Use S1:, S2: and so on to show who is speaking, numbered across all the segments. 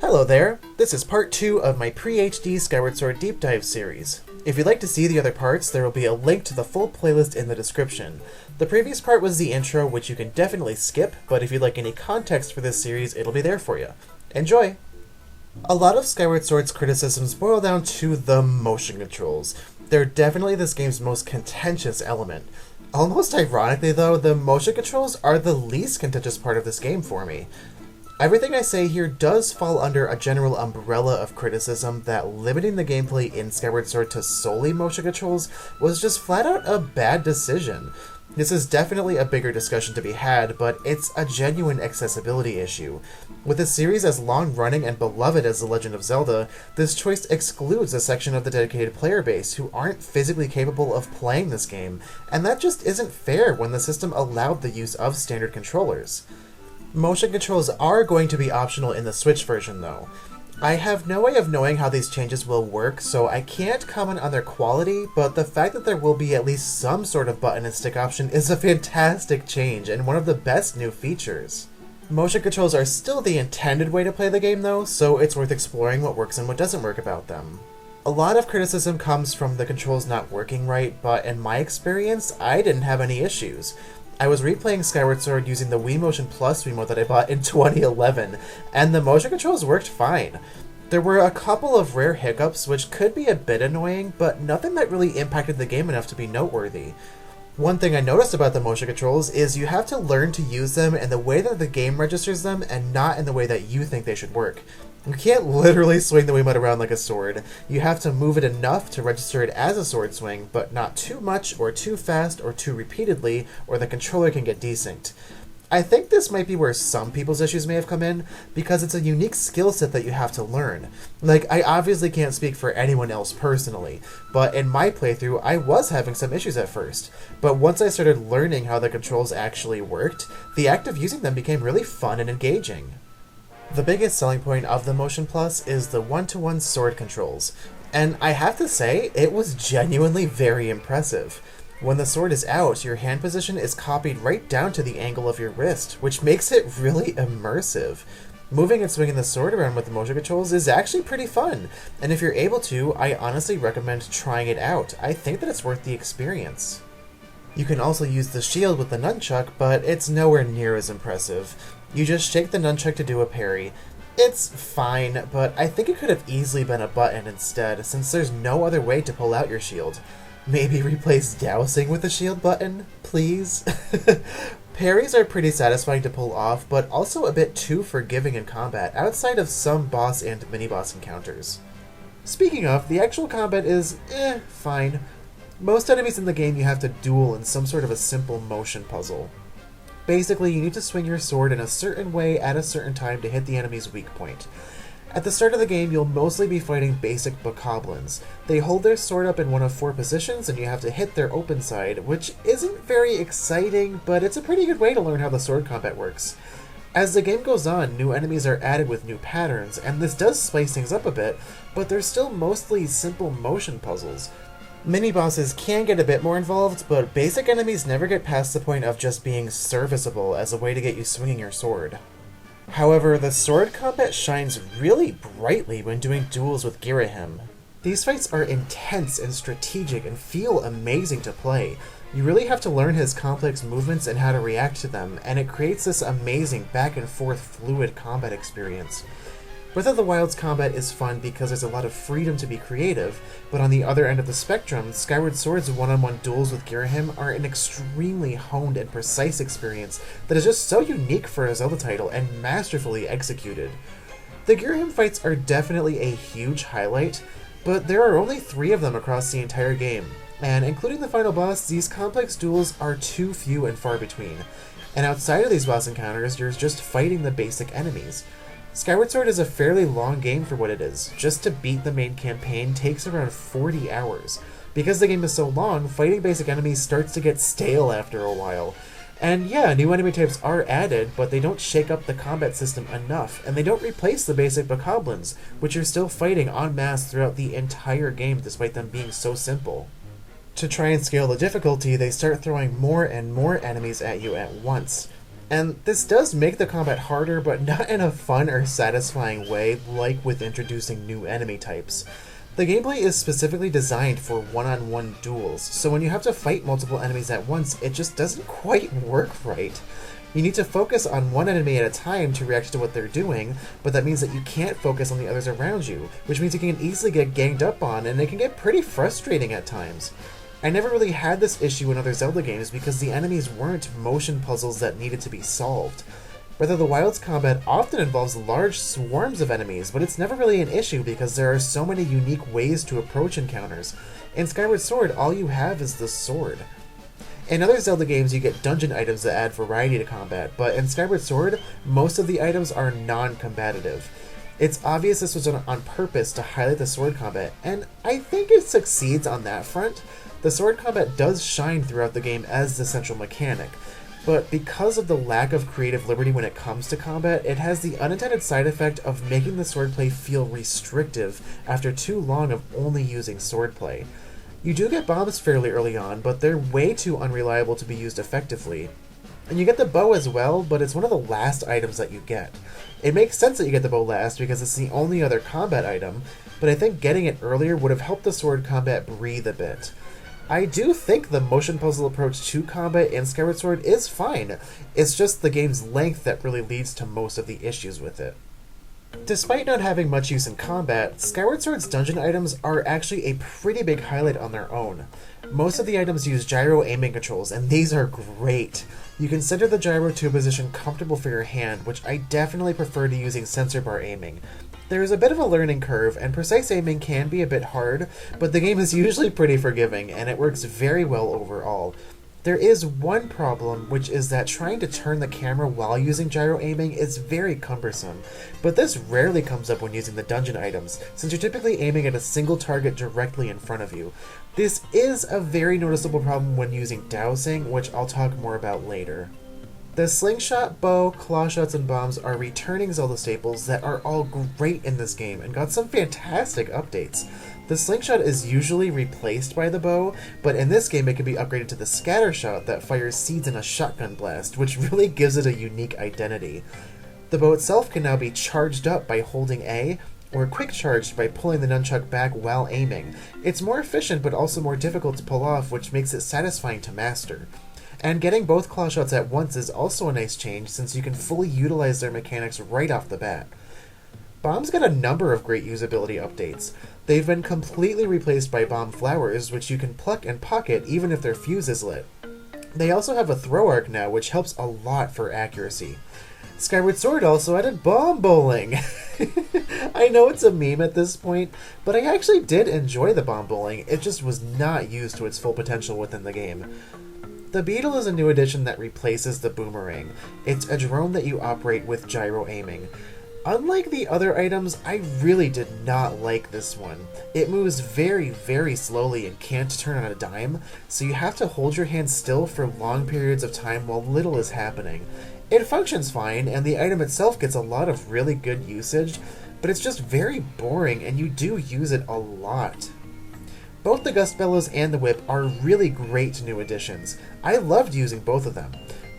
S1: Hello there, this is part 2 of my pre-HD Skyward Sword deep dive series. If you'd like to see the other parts, there will be a link to the full playlist in the description. The previous part was the intro, which you can definitely skip, but if you'd like any context for this series, it'll be there for you. Enjoy! A lot of Skyward Sword's criticisms boil down to the motion controls. They're definitely this game's most contentious element. Almost ironically though, the motion controls are the least contentious part of this game for me. Everything I say here does fall under a general umbrella of criticism that limiting the gameplay in Skyward Sword to solely motion controls was just flat out a bad decision. This is definitely a bigger discussion to be had, but it's a genuine accessibility issue. With a series as long-running and beloved as The Legend of Zelda, this choice excludes a section of the dedicated player base who aren't physically capable of playing this game, and that just isn't fair when the system allowed the use of standard controllers. Motion controls are going to be optional in the Switch version though. I have no way of knowing how these changes will work, so I can't comment on their quality, but the fact that there will be at least some sort of button and stick option is a fantastic change and one of the best new features. Motion controls are still the intended way to play the game though, so it's worth exploring what works and what doesn't work about them. A lot of criticism comes from the controls not working right, but in my experience, I didn't have any issues. I was replaying Skyward Sword using the Wii Motion Plus Wiimote that I bought in 2011, and the motion controls worked fine. There were a couple of rare hiccups which could be a bit annoying, but nothing that really impacted the game enough to be noteworthy. One thing I noticed about the motion controls is you have to learn to use them in the way that the game registers them and not in the way that you think they should work. You can't literally swing the Wiimote around like a sword. You have to move it enough to register it as a sword swing, but not too much or too fast or too repeatedly, or the controller can get desynced. I think this might be where some people's issues may have come in, because it's a unique skill set that you have to learn. Like, I obviously can't speak for anyone else personally, but in my playthrough I was having some issues at first. But once I started learning how the controls actually worked, the act of using them became really fun and engaging. The biggest selling point of the Motion Plus is the one-to-one sword controls, and I have to say, it was genuinely very impressive. When the sword is out, your hand position is copied right down to the angle of your wrist, which makes it really immersive. Moving and swinging the sword around with the motion controls is actually pretty fun, and if you're able to, I honestly recommend trying it out. I think that it's worth the experience. You can also use the shield with the nunchuck, but it's nowhere near as impressive. You just shake the nunchuck to do a parry. It's fine, but I think it could have easily been a button instead, since there's no other way to pull out your shield. Maybe replace dousing with the shield button, please? Parries are pretty satisfying to pull off, but also a bit too forgiving in combat, outside of some boss and mini-boss encounters. Speaking of, the actual combat is, fine. Most enemies in the game you have to duel in some sort of a simple motion puzzle. Basically, you need to swing your sword in a certain way at a certain time to hit the enemy's weak point. At the start of the game, you'll mostly be fighting basic bokoblins. They hold their sword up in one of 4 positions, and you have to hit their open side, which isn't very exciting, but it's a pretty good way to learn how the sword combat works. As the game goes on, new enemies are added with new patterns, and this does spice things up a bit, but they're still mostly simple motion puzzles. Mini-bosses can get a bit more involved, but basic enemies never get past the point of just being serviceable as a way to get you swinging your sword. However, the sword combat shines really brightly when doing duels with Girahim. These fights are intense and strategic and feel amazing to play. You really have to learn his complex movements and how to react to them, and it creates this amazing back and forth fluid combat experience. Breath of the Wild's combat is fun because there's a lot of freedom to be creative, but on the other end of the spectrum, Skyward Sword's one-on-one duels with Girahim are an extremely honed and precise experience that is just so unique for a Zelda title and masterfully executed. The Girahim fights are definitely a huge highlight, but there are only 3 of them across the entire game, and including the final boss, these complex duels are too few and far between. And outside of these boss encounters, you're just fighting the basic enemies. Skyward Sword is a fairly long game for what it is. Just to beat the main campaign takes around 40 hours. Because the game is so long, fighting basic enemies starts to get stale after a while. And yeah, new enemy types are added, but they don't shake up the combat system enough, and they don't replace the basic bokoblins, which you're still fighting en masse throughout the entire game despite them being so simple. To try and scale the difficulty, they start throwing more and more enemies at you at once. And this does make the combat harder, but not in a fun or satisfying way like with introducing new enemy types. The gameplay is specifically designed for one-on-one duels, so when you have to fight multiple enemies at once, it just doesn't quite work right. You need to focus on one enemy at a time to react to what they're doing, but that means that you can't focus on the others around you, which means you can easily get ganged up on, and it can get pretty frustrating at times. I never really had this issue in other Zelda games because the enemies weren't motion puzzles that needed to be solved. Breath of the Wild's combat often involves large swarms of enemies, but it's never really an issue because there are so many unique ways to approach encounters. In Skyward Sword, all you have is the sword. In other Zelda games, you get dungeon items that add variety to combat, but in Skyward Sword, most of the items are non-combative. It's obvious this was done on purpose to highlight the sword combat, and I think it succeeds on that front. The sword combat does shine throughout the game as the central mechanic, but because of the lack of creative liberty when it comes to combat, it has the unintended side effect of making the swordplay feel restrictive after too long of only using swordplay. You do get bombs fairly early on, but they're way too unreliable to be used effectively. And you get the bow as well, but it's one of the last items that you get. It makes sense that you get the bow last because it's the only other combat item, but I think getting it earlier would have helped the sword combat breathe a bit. I do think the motion puzzle approach to combat in Skyward Sword is fine. It's just the game's length that really leads to most of the issues with it. Despite not having much use in combat, Skyward Sword's dungeon items are actually a pretty big highlight on their own. Most of the items use gyro aiming controls, and these are great. You can center the gyro to a position comfortable for your hand, which I definitely prefer to using sensor bar aiming. There is a bit of a learning curve, and precise aiming can be a bit hard, but the game is usually pretty forgiving, and it works very well overall. There is one problem, which is that trying to turn the camera while using gyro aiming is very cumbersome, but this rarely comes up when using the dungeon items, since you're typically aiming at a single target directly in front of you. This is a very noticeable problem when using dowsing, which I'll talk more about later. The slingshot, bow, claw shots, and bombs are returning Zelda staples that are all great in this game and got some fantastic updates. The slingshot is usually replaced by the bow, but in this game it can be upgraded to the scatter shot that fires seeds in a shotgun blast, which really gives it a unique identity. The bow itself can now be charged up by holding A, or quick charged by pulling the nunchuck back while aiming. It's more efficient but also more difficult to pull off, which makes it satisfying to master. And getting both claw shots at once is also a nice change since you can fully utilize their mechanics right off the bat. Bombs get a number of great usability updates. They've been completely replaced by bomb flowers, which you can pluck and pocket even if their fuse is lit. They also have a throw arc now, which helps a lot for accuracy. Skyward Sword also added bomb bowling! I know it's a meme at this point, but I actually did enjoy the bomb bowling, it just was not used to its full potential within the game. The beetle is a new addition that replaces the boomerang. It's a drone that you operate with gyro aiming. Unlike the other items, I really did not like this one. It moves very, very slowly and can't turn on a dime, so you have to hold your hand still for long periods of time while little is happening. It functions fine, and the item itself gets a lot of really good usage, but it's just very boring and you do use it a lot. Both the Gust Bellows and the Whip are really great new additions. I loved using both of them.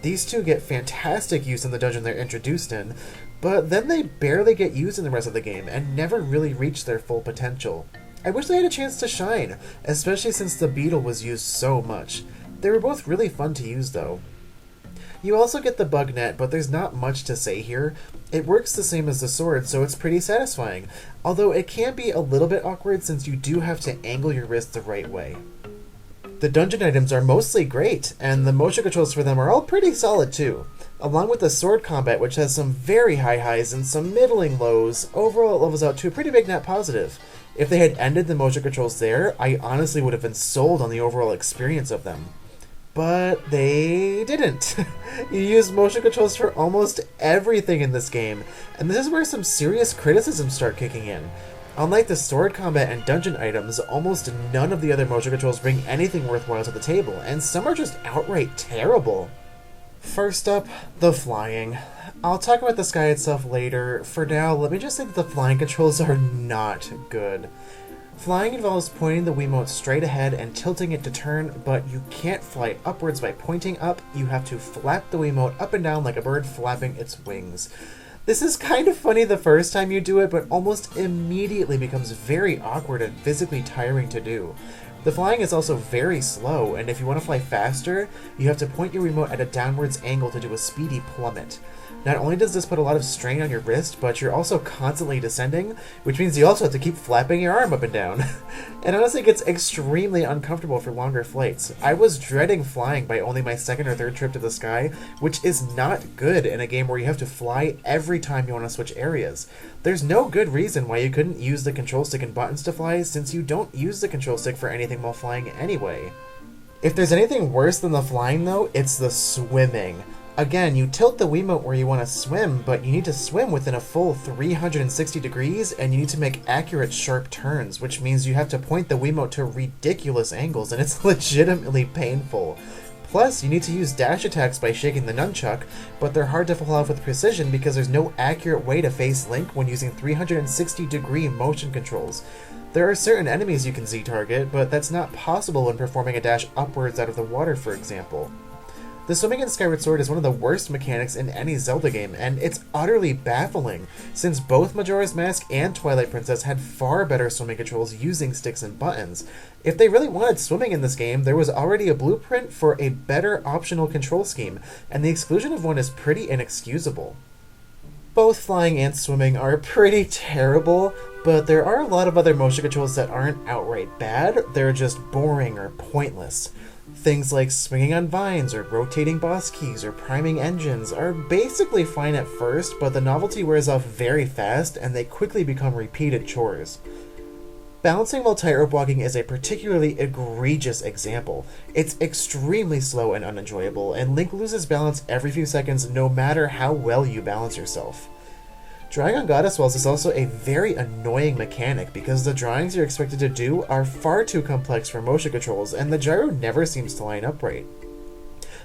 S1: These two get fantastic use in the dungeon they're introduced in, but then they barely get used in the rest of the game and never really reach their full potential. I wish they had a chance to shine, especially since the beetle was used so much. They were both really fun to use though. You also get the bug net, but there's not much to say here. It works the same as the sword, so it's pretty satisfying, although it can be a little bit awkward since you do have to angle your wrist the right way. The dungeon items are mostly great, and the motion controls for them are all pretty solid too. Along with the sword combat, which has some very high highs and some middling lows, overall it levels out to a pretty big net positive. If they had ended the motion controls there, I honestly would have been sold on the overall experience of them. But they didn't. You use motion controls for almost everything in this game, and this is where some serious criticisms start kicking in. Unlike the sword combat and dungeon items, almost none of the other motion controls bring anything worthwhile to the table, and some are just outright terrible. First up, the flying. I'll talk about the sky itself later. For now, let me just say that the flying controls are not good. Flying involves pointing the Wiimote straight ahead and tilting it to turn, but you can't fly upwards by pointing up. You have to flap the Wiimote up and down like a bird flapping its wings. This is kind of funny the first time you do it, but almost immediately becomes very awkward and physically tiring to do. The flying is also very slow, and if you want to fly faster, you have to point your Wiimote at a downwards angle to do a speedy plummet. Not only does this put a lot of strain on your wrist, but you're also constantly descending, which means you also have to keep flapping your arm up and down. It honestly gets extremely uncomfortable for longer flights. I was dreading flying by only my second or third trip to the sky, which is not good in a game where you have to fly every time you want to switch areas. There's no good reason why you couldn't use the control stick and buttons to fly, since you don't use the control stick for anything while flying anyway. If there's anything worse than the flying though, it's the swimming. Again, you tilt the Wiimote where you want to swim, but you need to swim within a full 360 degrees, and you need to make accurate, sharp turns, which means you have to point the Wiimote to ridiculous angles, and it's legitimately painful. Plus, you need to use dash attacks by shaking the nunchuck, but they're hard to pull off with precision because there's no accurate way to face Link when using 360-degree motion controls. There are certain enemies you can Z-target, but that's not possible when performing a dash upwards out of the water, for example. The swimming in Skyward Sword is one of the worst mechanics in any Zelda game, and it's utterly baffling, since both Majora's Mask and Twilight Princess had far better swimming controls using sticks and buttons. If they really wanted swimming in this game, there was already a blueprint for a better optional control scheme, and the exclusion of one is pretty inexcusable. Both flying and swimming are pretty terrible, but there are a lot of other motion controls that aren't outright bad, they're just boring or pointless. Things like swinging on vines, or rotating boss keys, or priming engines are basically fine at first, but the novelty wears off very fast, and they quickly become repeated chores. Balancing while tightrope walking is a particularly egregious example. It's extremely slow and unenjoyable, and Link loses balance every few seconds no matter how well you balance yourself. Drawing on goddess walls is also a very annoying mechanic because the drawings you're expected to do are far too complex for motion controls, and the gyro never seems to line up right.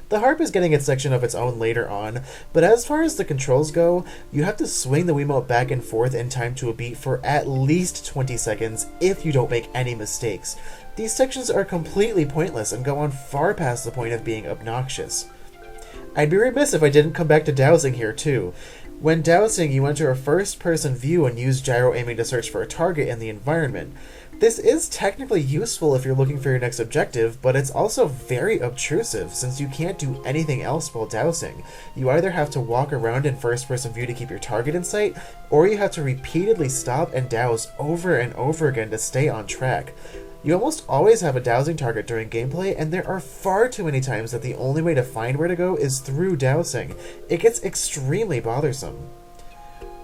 S1: The harp is getting its section of its own later on, but as far as the controls go, you have to swing the Wiimote back and forth in time to a beat for at least 20 seconds if you don't make any mistakes. These sections are completely pointless and go on far past the point of being obnoxious. I'd be remiss if I didn't come back to dowsing here too. When dowsing, you enter a first-person view and use gyro aiming to search for a target in the environment. This is technically useful if you're looking for your next objective, but it's also very obtrusive since you can't do anything else while dowsing. You either have to walk around in first-person view to keep your target in sight, or you have to repeatedly stop and douse over and over again to stay on track. You almost always have a dowsing target during gameplay, and there are far too many times that the only way to find where to go is through dowsing. It gets extremely bothersome.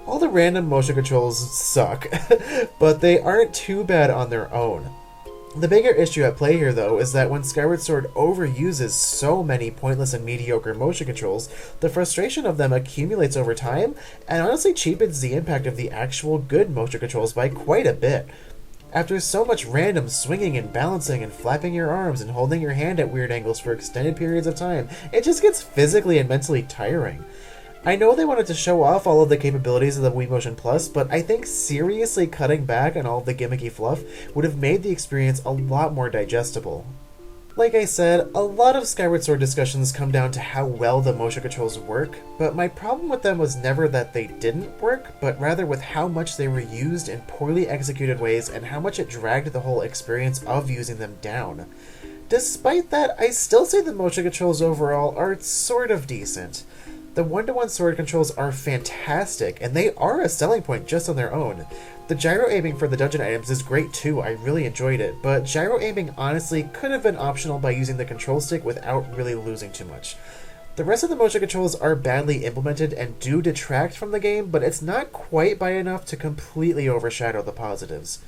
S1: All the random motion controls suck, but they aren't too bad on their own. The bigger issue at play here, though, is that when Skyward Sword overuses so many pointless and mediocre motion controls, the frustration of them accumulates over time, and honestly cheapens the impact of the actual good motion controls by quite a bit. After so much random swinging and balancing and flapping your arms and holding your hand at weird angles for extended periods of time, it just gets physically and mentally tiring. I know they wanted to show off all of the capabilities of the Wii Motion Plus, but I think seriously cutting back on all of the gimmicky fluff would have made the experience a lot more digestible. Like I said, a lot of Skyward Sword discussions come down to how well the motion controls work, but my problem with them was never that they didn't work, but rather with how much they were used in poorly executed ways and how much it dragged the whole experience of using them down. Despite that, I still say the motion controls overall are sort of decent. The one-to-one sword controls are fantastic, and they are a selling point just on their own. The gyro aiming for the dungeon items is great too, I really enjoyed it, but gyro aiming honestly could have been optional by using the control stick without really losing too much. The rest of the motion controls are badly implemented and do detract from the game, but it's not quite by enough to completely overshadow the positives.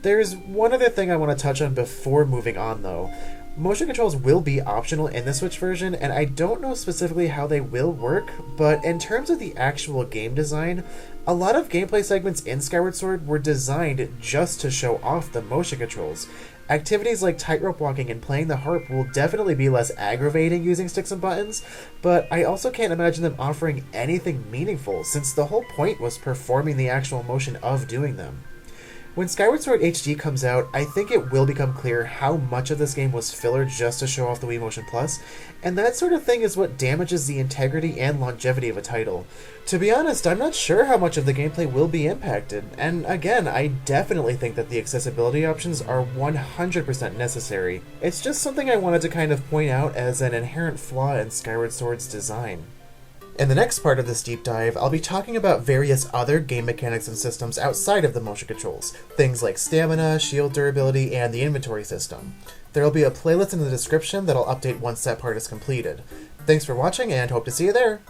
S1: There's one other thing I want to touch on before moving on though. Motion controls will be optional in the Switch version, and I don't know specifically how they will work, but in terms of the actual game design, a lot of gameplay segments in Skyward Sword were designed just to show off the motion controls. Activities like tightrope walking and playing the harp will definitely be less aggravating using sticks and buttons, but I also can't imagine them offering anything meaningful, since the whole point was performing the actual motion of doing them. When Skyward Sword HD comes out, I think it will become clear how much of this game was filler just to show off the Wii Motion Plus, and that sort of thing is what damages the integrity and longevity of a title. To be honest, I'm not sure how much of the gameplay will be impacted, and again, I definitely think that the accessibility options are 100% necessary. It's just something I wanted to kind of point out as an inherent flaw in Skyward Sword's design. In the next part of this deep dive, I'll be talking about various other game mechanics and systems outside of the motion controls, things like stamina, shield durability, and the inventory system. There will be a playlist in the description that'll update once that part is completed. Thanks for watching, and hope to see you there!